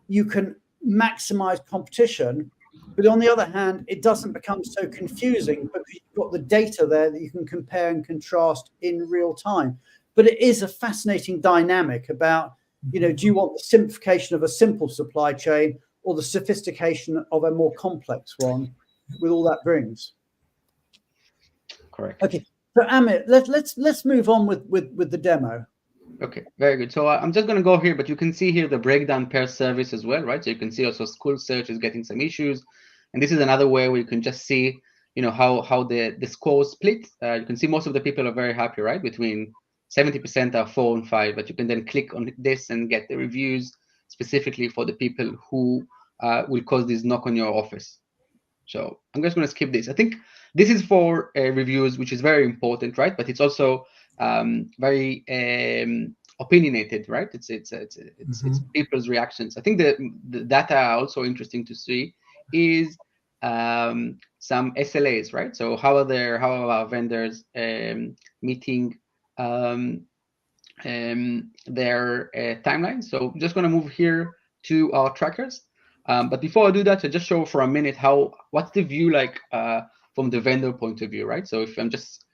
Speaker 1: you can maximize competition, but on the other hand, it doesn't become so confusing because you've got the data there that you can compare and contrast in real time. But it is a fascinating dynamic about, do you want the simplification of a simple supply chain or the sophistication of a more complex one with all that brings?
Speaker 6: Correct.
Speaker 1: Okay, so Amit, let's move on with the demo.
Speaker 6: Okay, very good. So I'm just going to go here, but you can see here the breakdown per service as well, right? So you can see also school search is getting some issues. And this is another way where you can just see, how the scores split. You can see most of the people are very happy, right? Between 70% are 4 and 5, but you can then click on this and get the reviews specifically for the people who will cause this knock on your office. So I'm just going to skip this. I think this is for reviews, which is very important, right? But it's also very opinionated, right? It's people's reactions. I think the data are also interesting to see is some SLAs, right? So how are our vendors meeting their timelines? So I'm just going to move here to our trackers. But before I do that, I just show for a minute what's the view like from the vendor point of view, right? So if I'm just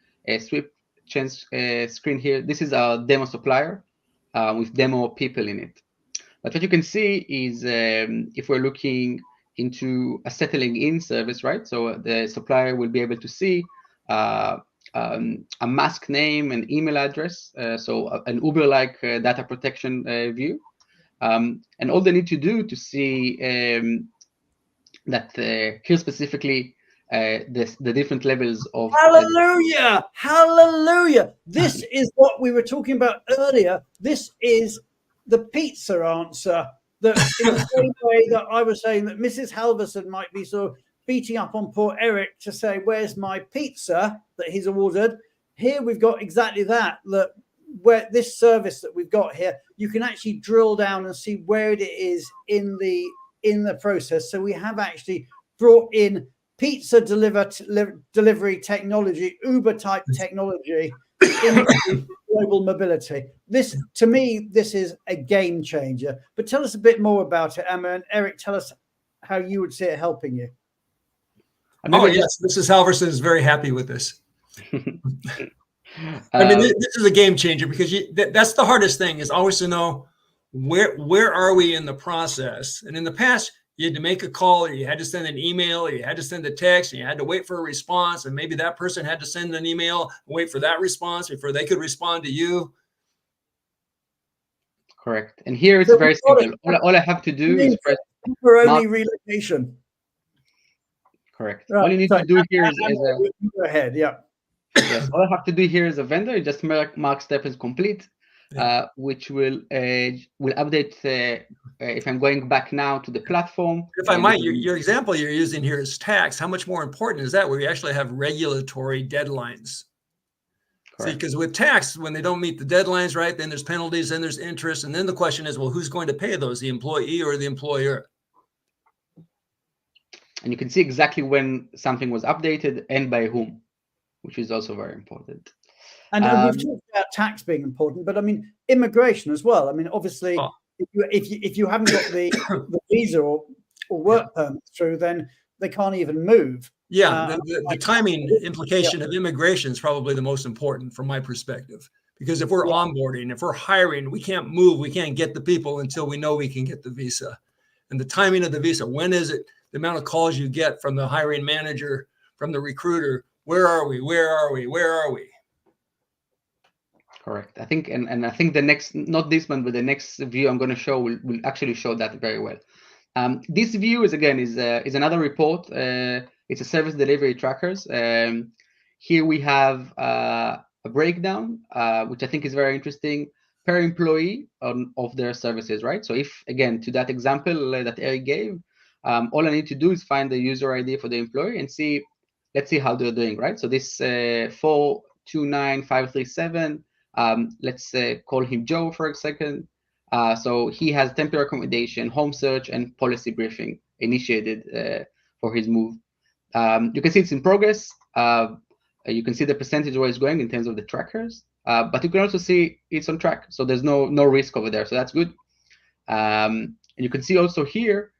Speaker 6: change screen here. This is our demo supplier with demo people in it. But what you can see is if we're looking into a settling in service, right? So the supplier will be able to see a mask name and email address. So an Uber-like data protection view. And all they need to do to see that here specifically the different levels of
Speaker 1: Hallelujah! Hallelujah! This is what we were talking about earlier. This is the pizza answer. That in the same way that I was saying that Mrs. Halverson might be sort of beating up on poor Eric to say, "Where's my pizza?" that he's ordered. Here we've got exactly that. That where this service that we've got here, you can actually drill down and see where it is in the process. So we have actually brought in pizza delivery technology, Uber type technology into global mobility. This, to me, this is a game changer. But tell us a bit more about it, Emma, and Eric, tell us how you would see it helping you.
Speaker 5: Oh yes, Mrs. Halverson is very happy with this. I mean, this is a game changer because that's the hardest thing, is always to know where are we in the process. And in the past, you had to make a call, or you had to send an email, or you had to send a text, and you had to wait for a response. And maybe that person had to send an email and wait for that response before they could respond to you.
Speaker 6: Correct. And here it's very simple. All I have to do is press
Speaker 1: temporary relocation.
Speaker 6: Correct. Right. All you need to do here is
Speaker 1: go ahead. Yeah.
Speaker 6: Yes. All I have to do here is a vendor. Just mark step as complete, which will update if I'm going back now to the platform.
Speaker 5: If I might, your example you're using here is tax. How much more important is that, where you actually have regulatory deadlines? Correct. See, because with tax, when they don't meet the deadlines, right, then there's penalties, then there's interest, and then the question is, well, who's going to pay those, the employee or the employer?
Speaker 6: And you can see exactly when something was updated and by whom, which is also very important.
Speaker 1: And we've talked about tax being important, but I mean immigration as well. I mean, obviously, if you haven't got the visa or work permit through, then they can't even move.
Speaker 5: Yeah, the timing implication of immigration is probably the most important from my perspective, because if we're onboarding, if we're hiring, we can't move, we can't get the people until we know we can get the visa. And the timing of the visa, when is it? The amount of calls you get from the hiring manager, from the recruiter, where are we? Where are we? Where are we?
Speaker 6: Correct. I think, and I think the next, not this one, but the next view I'm going to show will actually show that very well. This view is another report. It's a service delivery trackers. Here we have a breakdown, which I think is very interesting, per employee of their services, right? So if, again, to that example that Eric gave, all I need to do is find the user ID for the employee and see, let's see how they're doing, right? So this 429537, let's call him Joe for a second. So he has temporary accommodation, home search, and policy briefing initiated for his move. You can see it's in progress. You can see the percentage where it's going in terms of the trackers, but you can also see it's on track. So there's no risk over there. So that's good. And you can see also here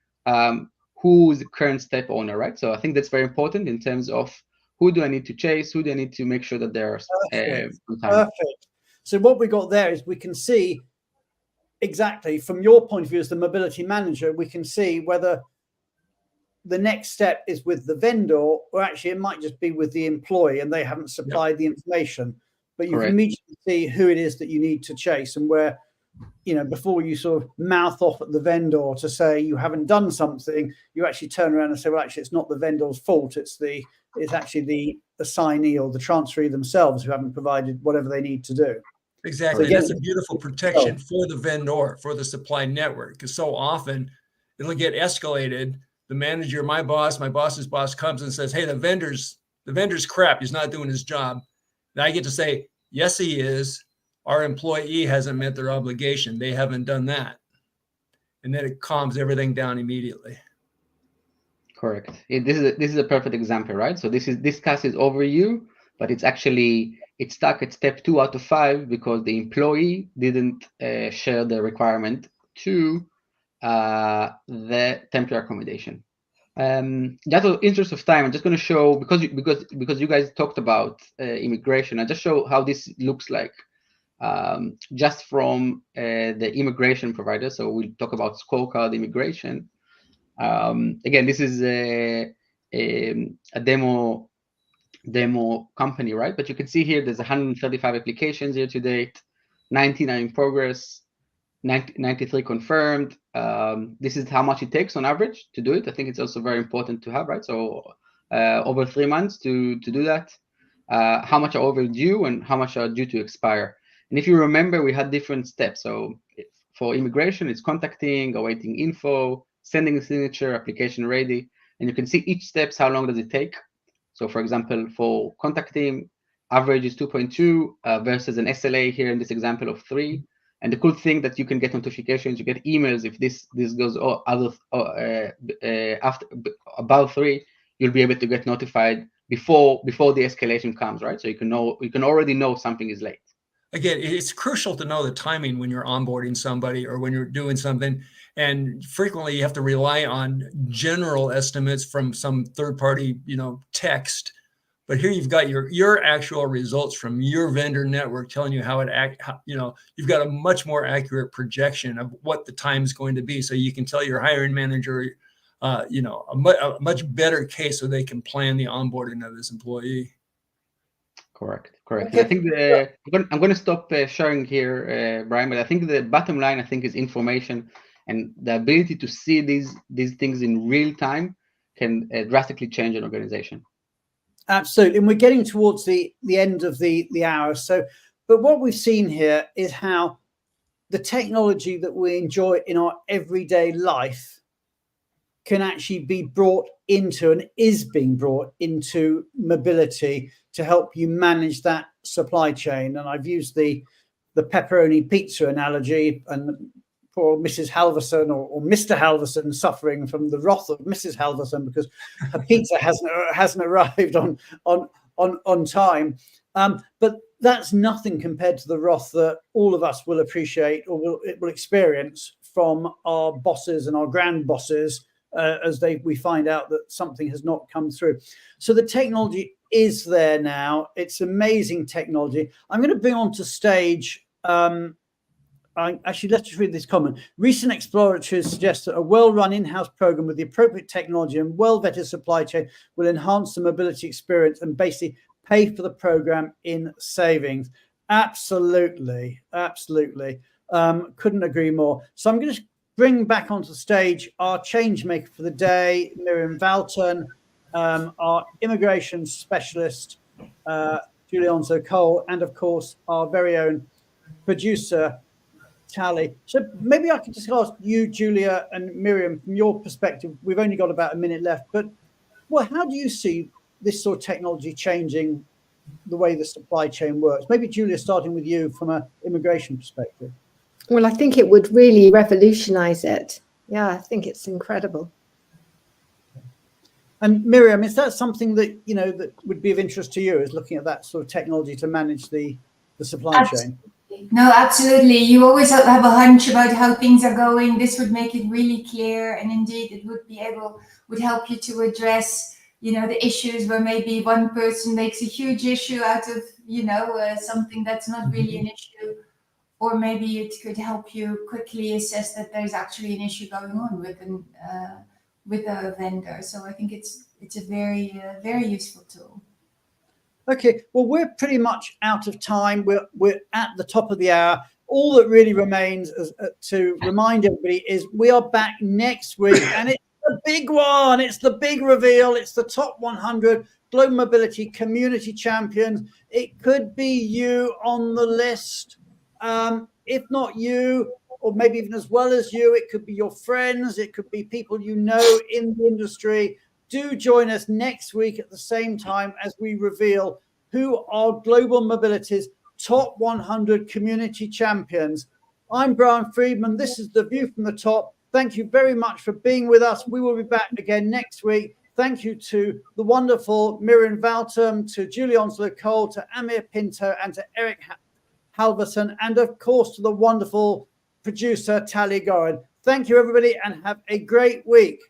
Speaker 6: who is the current step owner, right? So I think that's very important in terms of who do I need to chase, who do I need to make sure that they're on time.
Speaker 1: Perfect. So what we got there is we can see exactly from your point of view as the mobility manager, we can see whether the next step is with the vendor, or actually it might just be with the employee and they haven't supplied the information. But you can immediately see who it is that you need to chase, and where, you know, before you sort of mouth off at the vendor to say you haven't done something, you actually turn around and say, well, actually, it's not the vendor's fault. It's actually the assignee or the transferee themselves who haven't provided whatever they need to do.
Speaker 5: Exactly. So that's a beautiful protection for the vendor, for the supply network, because so often it'll get escalated. The manager, my boss's boss comes and says, hey, the vendor's crap. He's not doing his job. And I get to say, yes, he is. Our employee hasn't met their obligation. They haven't done that. And then it calms everything down immediately.
Speaker 6: Correct. This is a perfect example, right? So this case is over you, but it's stuck at step 2 out of 5 because the employee didn't share the requirement to the temporary accommodation. Just in interest of time, I'm just going to show, because you guys talked about immigration, I just show how this looks like just from the immigration provider. So we'll talk about scorecard immigration. Again, this is a demo company, right? But you can see here there's 135 applications here to date, 99 in progress, 93 confirmed. This is how much it takes on average to do it. I think it's also very important to have, right? So over 3 months to do that. How much are overdue and how much are due to expire. And if you remember, we had different steps. So for immigration, it's contacting, awaiting info, sending a signature, application ready. And you can see each steps, how long does it take. So for example, for contacting, average is 2.2 versus an SLA here in this example of 3. And the cool thing that you can get notifications, you get emails if this goes after about 3, you'll be able to get notified before the escalation comes, right? So you can already know something is late.
Speaker 5: Again, it's crucial to know the timing when you're onboarding somebody or when you're doing something. And frequently you have to rely on general estimates from some third-party, text. But here you've got your actual results from your vendor network telling you you've got a much more accurate projection of what the time is going to be. So you can tell your hiring manager, a much better case so they can plan the onboarding of this employee.
Speaker 6: Correct. Okay.
Speaker 1: Okay.
Speaker 6: I think I'm going to stop sharing here, Brian, but I think the bottom line, is information, and the ability to see these things in real time can drastically change an organization.
Speaker 1: Absolutely. And we're getting towards the end of the hour. But what we've seen here is how the technology that we enjoy in our everyday life can actually be brought into and is being brought into mobility to help you manage that supply chain. And I've used the pepperoni pizza analogy, and poor Mrs. Halverson or Mr. Halverson suffering from the wrath of Mrs. Halverson because her pizza hasn't arrived on time. But that's nothing compared to the wrath that all of us will appreciate or will experience from our bosses and our grand bosses as we find out that something has not come through. So the technology is there now. It's amazing technology. I'm going to bring onto stage. Actually, let's just read this comment. Recent exploratories suggest that a well-run in-house program with the appropriate technology and well-vetted supply chain will enhance the mobility experience and basically pay for the program in savings. Absolutely. Couldn't agree more. So I'm going to bring back onto the stage our change maker for the day, Miriam Valton, our immigration specialist, Julie Onslow-Cole, and of course our very own producer, Tally. So maybe I could just ask you, Julia and Miriam, from your perspective, we've only got about a minute left, but how do you see this sort of technology changing the way the supply chain works? Maybe Julia, starting with you from an immigration perspective.
Speaker 2: Well, I think it would really revolutionize it. Yeah, I think it's incredible.
Speaker 1: And Miriam, is that something that that would be of interest to you, is looking at that sort of technology to manage the supply chain?
Speaker 4: No, absolutely. You always have a hunch about how things are going. This would make it really clear, and indeed, it would help you to address, the issues where maybe one person makes a huge issue out of, something that's not really an issue, or maybe it could help you quickly assess that there's actually an issue going on with a vendor. So I think it's a very very useful tool.
Speaker 1: Okay, well, we're pretty much out of time. We're at the top of the hour. All that really remains to remind everybody is we are back next week, and it's the big one. It's the big reveal. It's the top 100 Global Mobility Community Champions. It could be you on the list. If not you, or maybe even as well as you, it could be your friends. It could be people you know in the industry. Do join us next week at the same time as we reveal who are Global Mobility's top 100 community champions. I'm Brian Friedman. This is The View from the Top. Thank you very much for being with us. We will be back again next week. Thank you to the wonderful Miriam Valton, to Julie Onslow-Cole, to Amir Pinto, and to Eric Halverson, and of course to the wonderful producer, Tally Gorin. Thank you, everybody, and have a great week.